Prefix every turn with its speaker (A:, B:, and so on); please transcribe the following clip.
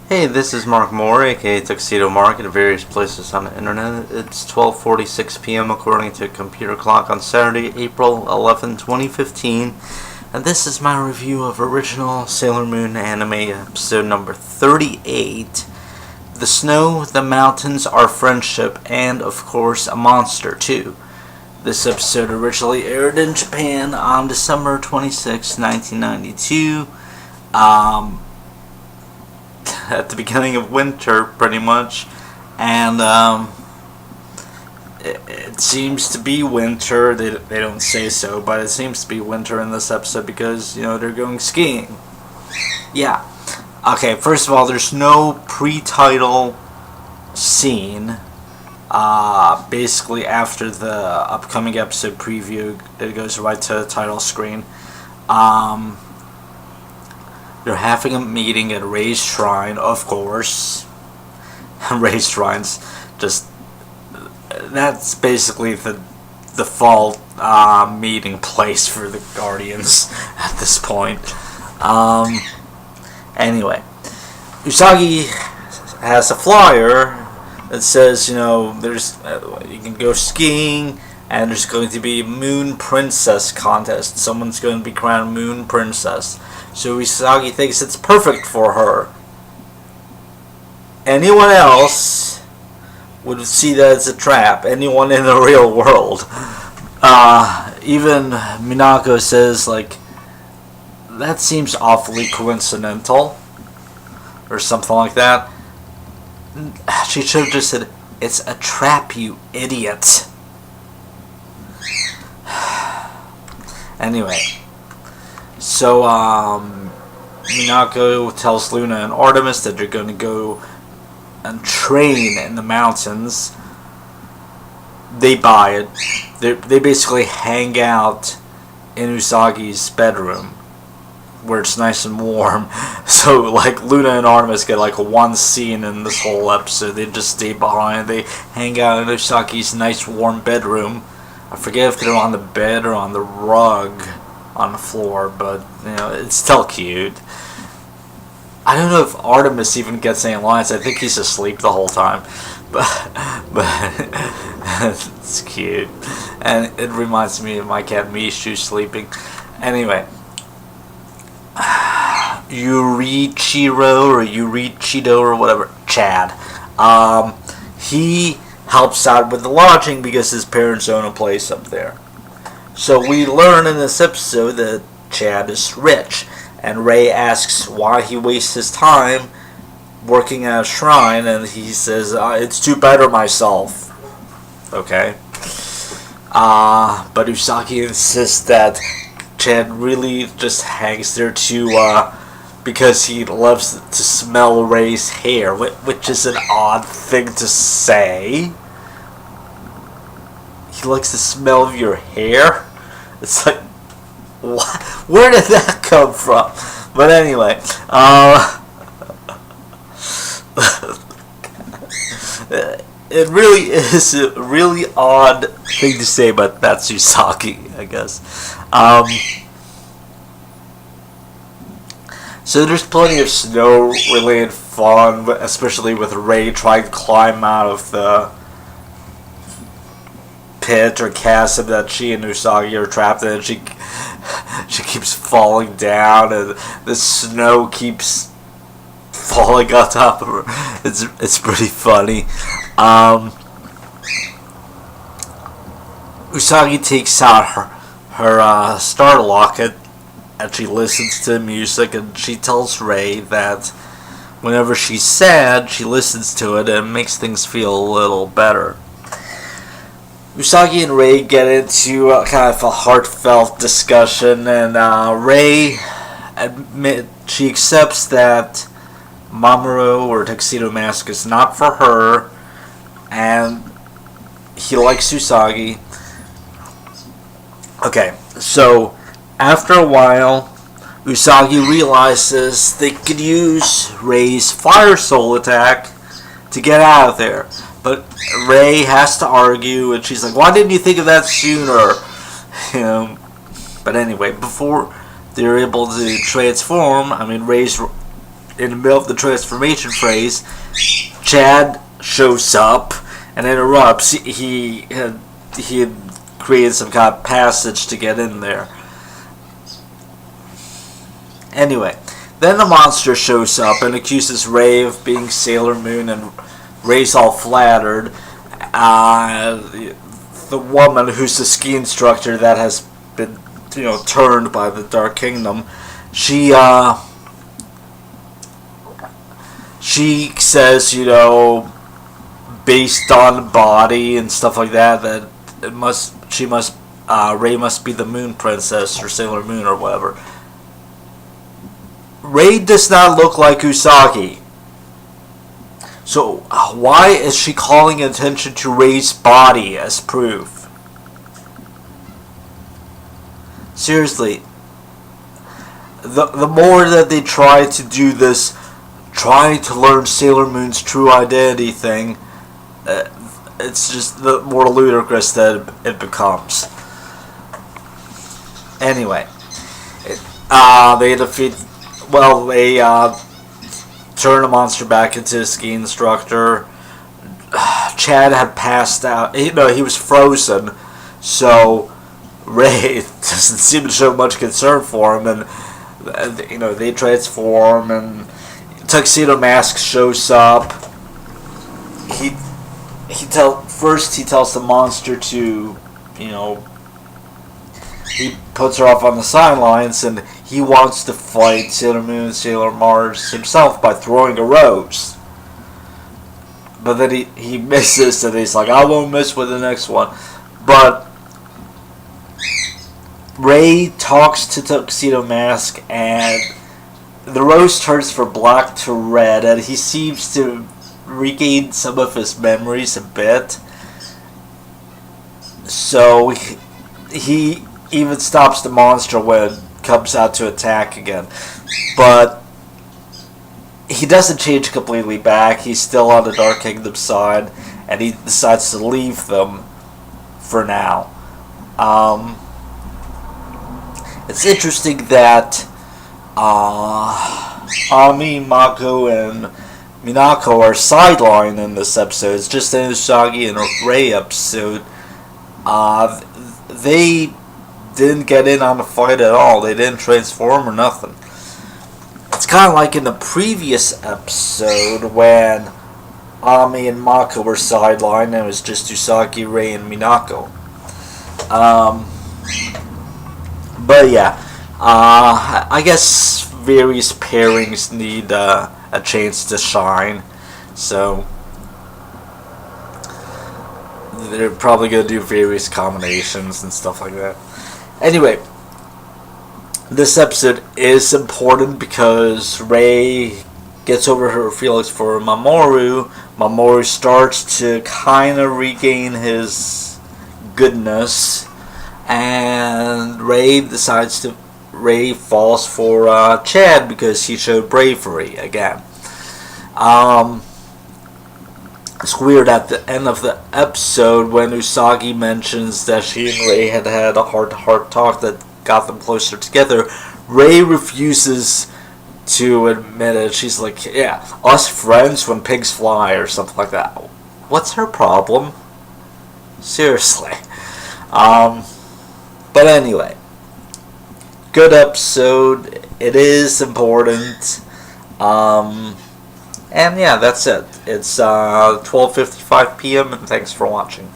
A: Hey, this is Mark Moore, aka Tuxedo Mark, at various places on the internet. It's 12:46 p.m. according to a computer clock on Saturday, April 11, 2015, and this is my review of original Sailor Moon anime episode number 38, The Snow, the Mountains, Our Friendship, and, of course, a monster, too. This episode originally aired in Japan on December 26, 1992, at the beginning of winter, pretty much, and it seems to be winter. They don't say so, but it seems to be winter in this episode because, they're going skiing. Yeah. Okay, first of all, there's no pre-title scene. Basically, after the upcoming episode preview, it goes right to the title screen. They're having a meeting at Ray's Shrine, of course. Ray's Shrine's that's basically the default meeting place for the Guardians at this point. Anyway, Usagi has a flyer that says, there's you can go skiing, and there's going to be a Moon Princess contest. Someone's going to be crowned Moon Princess. So Usagi thinks it's perfect for her. Anyone else would see that as a trap. Anyone in the real world. Even Minako says, that seems awfully coincidental. Or something like that. She should have just said, it's a trap, you idiot. Anyway. So, Minako tells Luna and Artemis that they're going to go and train in the mountains. They buy it. They basically hang out in Usagi's bedroom, where it's nice and warm. So, Luna and Artemis get, one scene in this whole episode. They just stay behind. They hang out in Usagi's nice warm bedroom. I forget if they're on the bed or on the rug on the floor, but it's still cute. I don't know if Artemis even gets any lines. I think he's asleep the whole time, but it's cute, and it reminds me of my cat Mishu sleeping. Anyway, Yurichiro or Yurichido or whatever, Chad, he helps out with the lodging because his parents own a place up there. So we learn in this episode that Chad is rich, and Ray asks why he wastes his time working at a shrine, and he says, it's to better myself. Okay. But Usagi insists that Chad really just hangs there because he loves to smell Ray's hair, which is an odd thing to say. He likes the smell of your hair? It's like, what? Where did that come from? But anyway, it really is a really odd thing to say, but that's Usagi, I guess. So there's plenty of snow-related fun, especially with Ray trying to climb out of the pit or chasm that she and Usagi are trapped in. She keeps falling down, and the snow keeps falling on top of her. It's pretty funny. Usagi takes out her star locket, and she listens to music, and she tells Ray that whenever she's sad, she listens to it, and it makes things feel a little better. Usagi and Ray get into kind of a heartfelt discussion, and Ray she accepts that Mamoru or Tuxedo Mask is not for her, and he likes Usagi. Okay, so after a while, Usagi realizes they could use Ray's Fire Soul attack to get out of there. But Ray has to argue, and she's like, why didn't you think of that sooner? But anyway, before they're able to transform, Ray's in the middle of the transformation phase, Chad shows up and interrupts. He had created some kind of passage to get in there. Anyway, then the monster shows up and accuses Ray of being Sailor Moon, and Ray's all flattered. The woman who's the ski instructor that has been, turned by the Dark Kingdom, she says, based on body and stuff like that, that Ray must be the Moon Princess or Sailor Moon or whatever. Ray does not look like Usagi. So why is she calling attention to Ray's body as proof? Seriously. The more that they try to do this, trying to learn Sailor Moon's true identity thing, it's just the more ludicrous that it becomes. Anyway, they defeat. Well, they turn the monster back into a ski instructor. Chad had passed out. He was frozen, so Ray doesn't seem to show much concern for him, and they transform, and Tuxedo Mask shows up. First he tells the monster to, he puts her off on the sidelines, and he wants to fight Sailor Moon and Sailor Mars himself by throwing a rose. But then he misses, and he's like, I won't miss with the next one. But Ray talks to Tuxedo Mask, and the rose turns from black to red, and he seems to regain some of his memories a bit. So he even stops the monster when it comes out to attack again. But he doesn't change completely back. He's still on the Dark Kingdom side, and he decides to leave them for now. It's interesting that Ami, Mako, and Minako are sidelined in this episode. It's just an Usagi and Ray episode. They didn't get in on the fight at all. They didn't transform or nothing. It's kind of like in the previous episode when Ami and Mako were sidelined and it was just Usagi, Ray, and Minako. But yeah, I guess various pairings need a chance to shine, so they're probably going to do various combinations and stuff like that. Anyway, this episode is important because Ray gets over her feelings for Mamoru. Mamoru starts to kind of regain his goodness, and Ray falls for Chad because he showed bravery again. It's weird at the end of the episode when Usagi mentions that she and Ray had a heart-to-heart talk that got them closer together. Ray refuses to admit it. She's like, yeah, us friends when pigs fly or something like that. What's her problem? Seriously. But anyway, good episode. It is important. And yeah, that's it. It's 12:55 p.m. and thanks for watching.